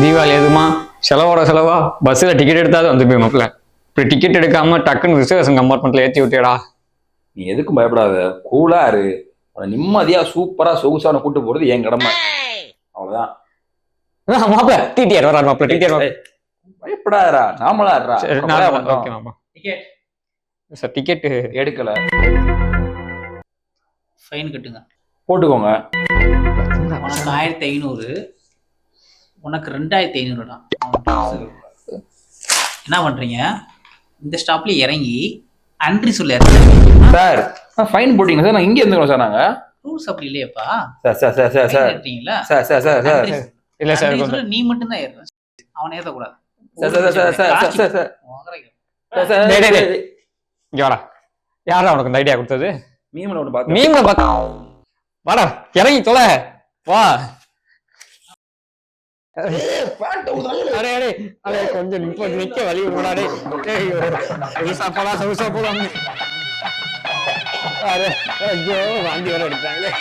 தீபாவளி எதுமா செலவோட செலவா பஸ்ஸில் டிக்கெட் எடுத்தாது வந்து போய் மாப்பிள்ள இப்படி டிக்கெட் எடுக்காம டக்குன்னு ரிசர்வேஷன் கம்பார்ட்மெண்ட்ல ஏற்றி விட்டியடா. நீ எதுக்கும் பயப்படாத, கூலா இரு. நிம்மதியா சூப்பரா சொகுசான கூட்டு போறது என் கடமை. அவ்வளவுதான். மாப்பிள்ள டிடிஆர் வராரு மாப்பிள்ள டிடிஆர். பயப்படாதா, நாமளா ஓகே மாமா. சார் டிக்கெட் எடுக்கல, ஃபைன் கட்டுங்க. போட்டுக்கோங்க. உனக்கு 1500, உனக்கு 2500டா. என்ன பண்றீங்க? இந்த ஸ்டாப்ல இறங்கி அன்றி சொல்லி சார் ஃபைன் போட்டீங்க சார். நான் இங்க இருந்துக்கிறோம் சார். நாங்க ரூல்ஸ் அப்படி இல்லையப்பா. Sir sir sir sir sir இருக்கீங்களா? சார் சார் சார் சார் இல்ல சார் நீ மட்டும் தான் ஏறுற, அவன் ஏறக்கூடாது. Sir sir sir sir sir sir இங்க வாடா. யாரா உனக்கு இந்த ஐடியா கொடுத்தது? மீம்ல ஒன்று பார்த்து மீம்ல பார்த்தா வாடா இறங்கி தொலை வா. அரே அரே அரே கொஞ்சம் நிக்க வழி விடாடே. சாப்பாடா சவுசா போலாம். அரே ஐயோ வாந்தி வர எடுத்தாங்களே.